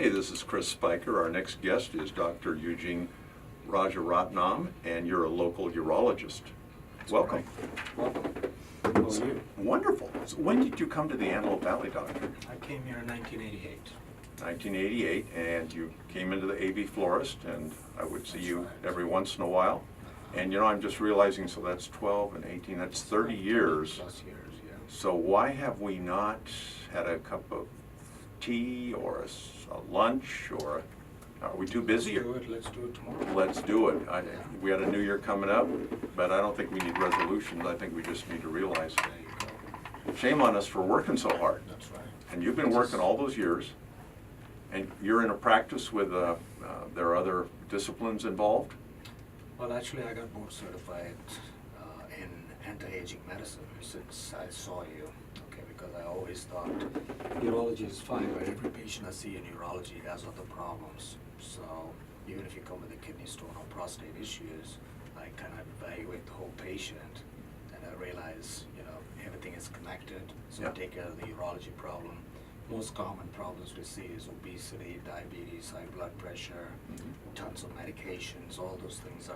Hey, this is Chris Spiker. Our next guest is Dr. Eugene Rajaratnam, and you're a local urologist. That's Welcome. correct. Welcome. How are you? Wonderful. So when did you come to the Antelope Valley, Doctor? I came here in 1988. 1988, and you came into the AV Florist, and I would see That's you right. every once in a while. And I'm just realizing, so that's 12 and 18, that's 30 years. Plus years, yeah. So why have we not had a cup of tea or a lunch, or are we too busy? Let's do it tomorrow. Let's do it. We had a new year coming up, but I don't think we need resolutions. I think we just need to realize, There you go. shame on us for working so hard. That's right. And you've been working all those years, and you're in a practice with, there are other disciplines involved? Well, actually, I got board certified in anti-aging medicine since I saw you. Okay, because I always thought urology is fine, but every patient I see in urology has other problems. So even if you come with a kidney stone or prostate issues, I kind of evaluate the whole patient, and I realize, everything is connected. So I take care of the urology problem. Most common problems we see is obesity, diabetes, high blood pressure, tons of medications. All those things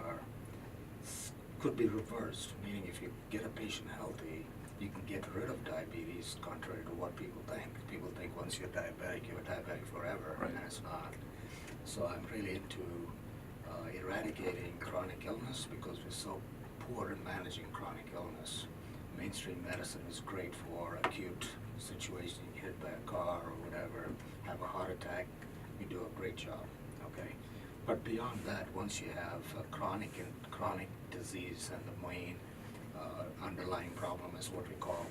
could be reversed, meaning if you get a patient healthy, you can get rid of diabetes, contrary to what people think. People think once you're diabetic forever, Right. and it's not. So I'm really into eradicating chronic illness because we're so poor in managing chronic illness. Mainstream medicine is great for acute situation, you get hit by a car or whatever, have a heart attack, you do a great job, okay? But beyond that, once you have a chronic disease, and the main underlying problem is what we call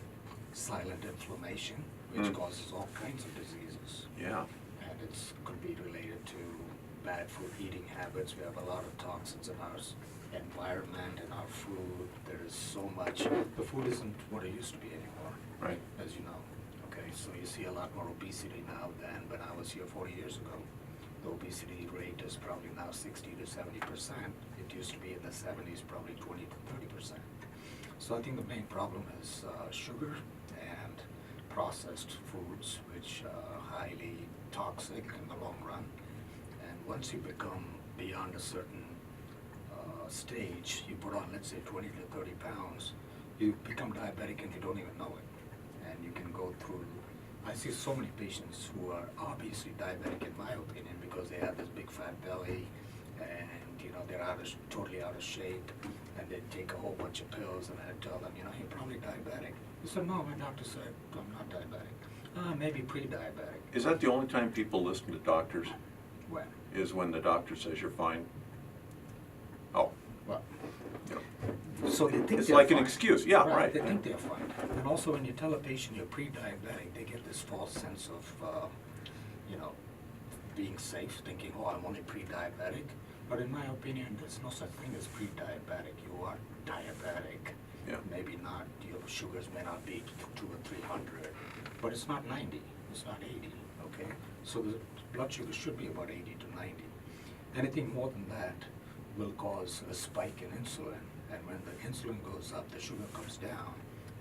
silent inflammation, which causes all kinds of diseases. Yeah. And it could be related to bad food eating habits. We have a lot of toxins in our environment, in our food. There is so much. The food isn't what it used to be anymore, Right. as you know. Okay, so you see a lot more obesity now than when I was here 40 years ago. The obesity rate is probably now 60 to 70%. It used to be in the 70s, probably 20 to 30%. So I think the main problem is sugar and processed foods, which are highly toxic in the long run. And once you become beyond a certain stage, you put on, let's say, 20 to 30 pounds, you become diabetic and you don't even know it. And you can go through, I see so many patients who are obviously diabetic in my opinion because they have this big fat belly and they're totally out of shape, and they take a whole bunch of pills, and I tell them, you're probably diabetic. They said, no, my doctor said I'm not diabetic. Maybe pre-diabetic. Is that the only time people listen to doctors? When? Is when the doctor says you're fine? Oh. Well, You know. so they think It's they're like an fine. excuse. Yeah, right. They think they're fine. And also when you tell a patient you're pre-diabetic, they get this false sense of, being safe, thinking, oh, I'm only pre-diabetic. But in my opinion, there's no such thing as pre-diabetic. You are diabetic. Yeah. Maybe not, your sugars may not be 200 or 300, but it's not 90, it's not 80, okay? So the blood sugar should be about 80 to 90. Anything more than that will cause a spike in insulin, and when the insulin goes up, the sugar comes down,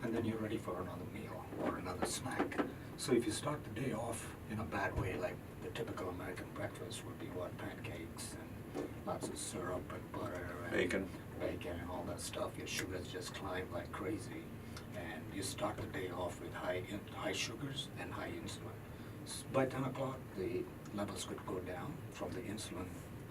and then you're ready for another meal or another snack. So if you start the day off in a bad way, like the typical American breakfast would be what, pancakes and lots of syrup and butter and Bacon. And all that stuff, your sugars just climb like crazy, and you start the day off with high sugars and high insulin. By 10 o'clock, the levels could go down from the insulin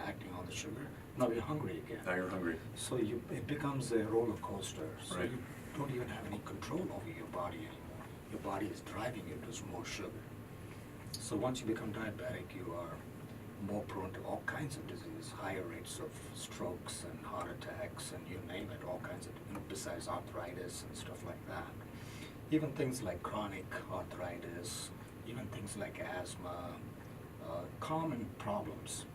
acting on the sugar. Now you're hungry again. Now you're hungry. So it becomes a roller coaster. So Right. you don't even have any control over your body anymore. Your body is driving you to more sugar. So once you become diabetic, you are more prone to all kinds of disease, higher rates of strokes and heart attacks and you name it, all kinds of, besides arthritis and stuff like that. Even things like chronic arthritis, even things like asthma, common problems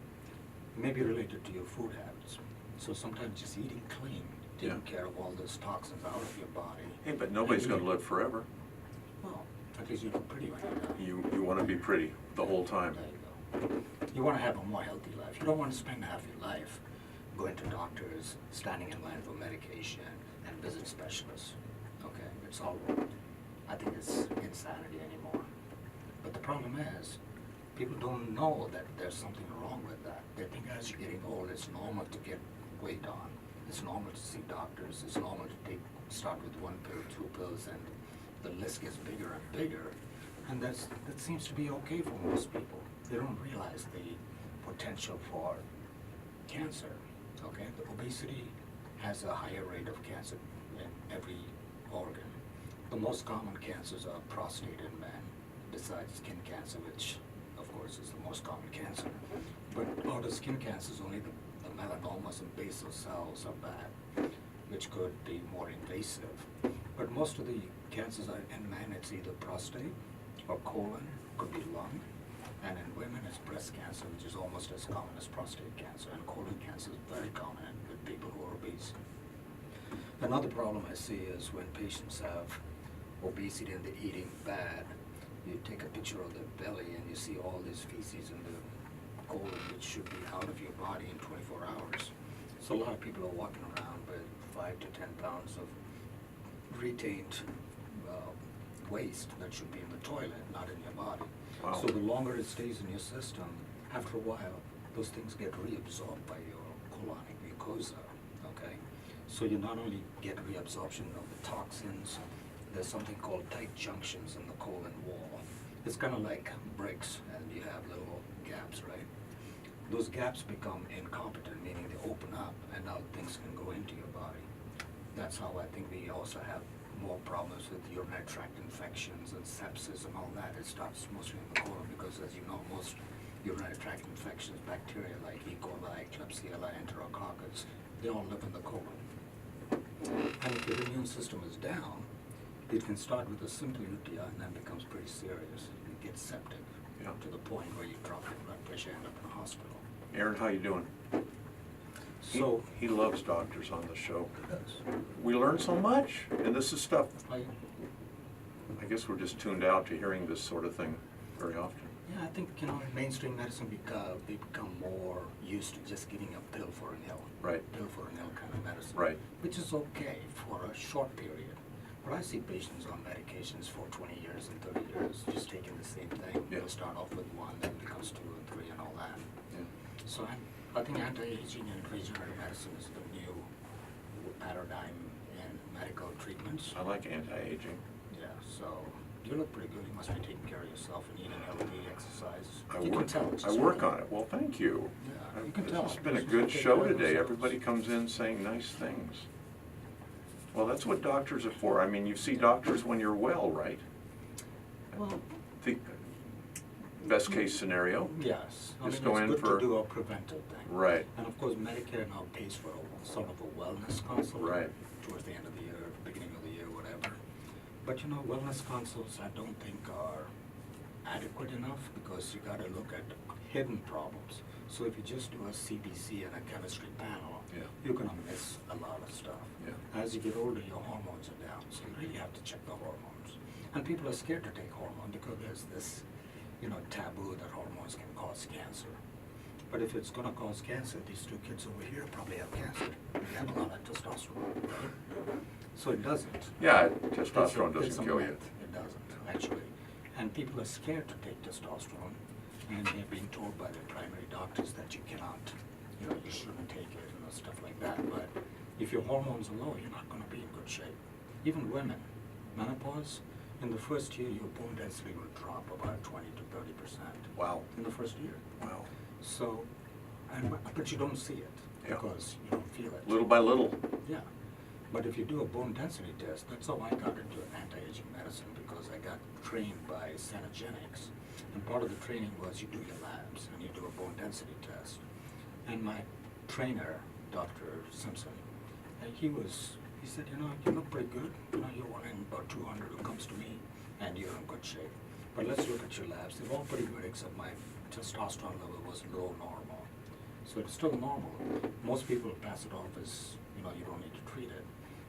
may be related to your food habits. So sometimes just eating clean, taking care of all those toxins out of your body. Hey, but nobody's going to live forever. Well, at least you look pretty when you're done. You want to be pretty the whole time. There you go. You want to have a more healthy life. You don't want to spend half your life going to doctors, standing in line for medication, and visit specialists. Okay, it's all wrong. I think it's insanity anymore. But the problem is, people don't know that there's something wrong with that. They think as you're getting old, it's normal to get weight on. It's normal to see doctors. It's normal to start with 1 pill, 2 pills, and the list gets bigger and bigger. And that seems to be okay for most people. They don't realize the potential for cancer. Okay, the obesity has a higher rate of cancer in every organ. The most common cancers are prostate in men, besides skin cancer, which of course is the most common cancer. But out of skin cancers, only the melanomas and basal cells are bad, which could be more invasive. But most of the cancers are in men, it's either prostate or colon, could be lung. And in women, it's breast cancer, which is almost as common as prostate cancer. And colon cancer is very common with people who are obese. Another problem I see is when patients have obesity and they're eating bad, you take a picture of their belly and you see all this feces in the colon, which should be out of your body in 24 hours. So a lot of people are walking around with 5 to 10 pounds of retained waste that should be in the toilet, not in your body. Wow. So the longer it stays in your system, after a while, those things get reabsorbed by your colonic mucosa, okay? So you not only get reabsorption of the toxins, there's something called tight junctions in the colon wall. It's kind of like bricks, and you have little gaps, right? Those gaps become incompetent, meaning they open up, and now things can go into your body. That's how I think we also have more problems with urinary tract infections and sepsis and all that. It starts mostly in the colon because, as you know, most urinary tract infections, bacteria like E. coli, Klebsiella, Enterococcus, they all live in the colon. And if your immune system is down, it can start with a simple UTI and then becomes pretty serious. It gets septic to the point where you drop your blood pressure and end up in a hospital. Aaron, how you doing? So He loves doctors on the show. We learn so much, and this is stuff, I guess we're just tuned out to hearing this sort of thing very often. yeah, I think, in mainstream medicine, we become more used to just giving a pill for an ill. Right. Pill for an ill kind of medicine. Right. Which is okay for a short period. But I see patients on medications for 20 years and 30 years just taking the same thing. Yeah. They'll start off with 1, then it becomes 2 and 3 and all that. Yeah. So I think anti-aging and regenerative medicine is the new paradigm in medical treatments. I like anti-aging. Yeah, so you look pretty good. You must be taking care of yourself and eating healthy, exercise. I You work, can tell. It's I just work really- on it. Well, thank you. Yeah, you can tell. This has been a Just good take show care of today. themselves. Everybody comes in saying nice things. Well, that's what doctors are for. I mean, you see doctors when you're well, right? Well, The best case scenario. yes. Just I go mean, in it's good for- to do a preventive thing. Right. And of course, Medicare now pays for sort of a wellness consult. Right. Towards the end of the year, beginning of the year, whatever. But wellness consults I don't think are adequate enough because you gotta look at hidden problems. So if you just do a CBC and a chemistry panel, Yeah. you're gonna miss a lot of stuff. Yeah. As you get older, your hormones are down, so you really have to check the hormones. And people are scared to take hormone because there's this, taboo that hormones can cause cancer. But if it's gonna cause cancer, these 2 kids over here probably have cancer. They have a lot of testosterone, right? So it doesn't. Yeah, It's testosterone a doesn't kill you. myth. It doesn't, actually. And people are scared to take testosterone, and they're being told by their primary doctors that you cannot, you shouldn't take it, stuff like that. But if your hormones are low, you're not gonna be in good shape. Even women, menopause, in the first year, your bone density will drop about 20 to 30%. Wow. In the first year. Wow. So, but you don't see it Yeah. because you don't feel it. Little by little. Yeah, but if you do a bone density test, that's how I got into anti-aging medicine because I got trained by Cenogenics. And part of the training was you do your labs and you do a bone density test. And my trainer, Dr. Simpson, he said, you look pretty good. You're one in about 200 who comes to me and you're in good shape. But let's look at your labs. They're all pretty good except my testosterone level was low normal. So it's still normal. Most people pass it off as, you don't need to treat it.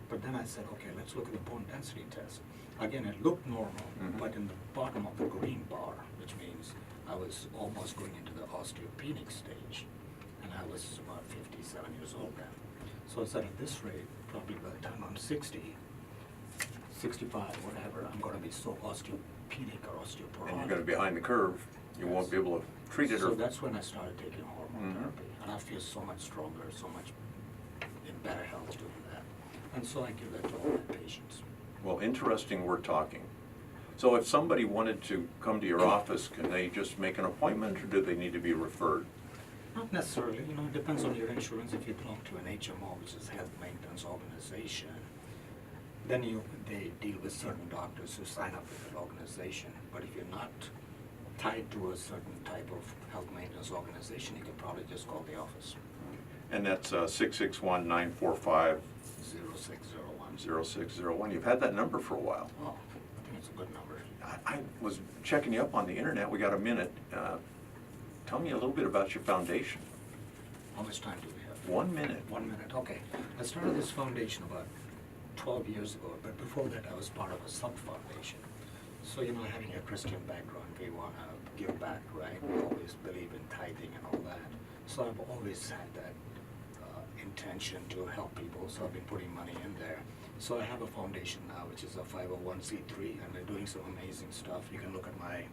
But then I said, okay, let's look at the bone density test. Again, it looked normal, but in the bottom of the green bar, which means I was almost going into the osteopenic stage. And I was about 57 years old then. So I said, at this rate, probably by the time I'm 60, 65, whatever, I'm going to be so osteopenic or osteoporotic. And you're going to be behind the curve. You won't be able to treat it So or... that's when I started taking hormone Mhm. therapy, and I feel so much stronger, so much in better health doing that. And so I give that to all my patients. Well, interesting we're talking. So if somebody wanted to come to your office, can they just make an appointment, or do they need to be referred? Not necessarily, it depends on your insurance. If you belong to an HMO, which is Health Maintenance Organization, then they deal with certain doctors who sign up with that organization. But if you're not tied to a certain type of health maintenance organization, you can probably just call the office. And that's 661-945-0601. 0601. You've had that number for a while. Oh, I think it's a good number. I was checking you up on the internet. We got a minute. Tell me a little bit about your foundation. How much time do we have? 1 minute. 1 minute, okay. I started this foundation about 12 years ago, but before that I was part of a sub-foundation. So, having a Christian background, we want to give back, right? We always believe in tithing and all that. So I've always had that intention to help people, so I've been putting money in there. So I have a foundation now, which is a 501c3, and we're doing some amazing stuff. You can look at my,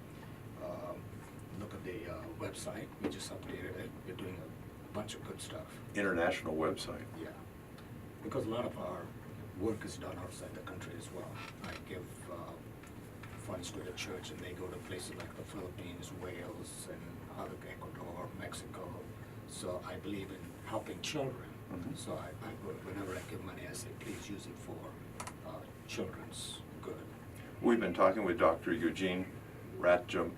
the website. We just updated it. We're doing a bunch of good stuff. International website. Yeah, because a lot of our work is done outside the country as well. I give funds to the church, and they go to places like the Philippines, Wales, and other Ecuador, Mexico. So I believe in helping children. Mhm. So whenever I give money, I say, please use it for children's good. We've been talking with Dr. Eugene Rajaratnam.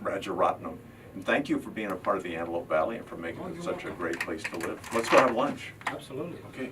Rajaratnam. And thank you for being a part of the Antelope Valley and for making Oh, it you're such a welcome. great place to live. Let's go have lunch. Absolutely. Okay.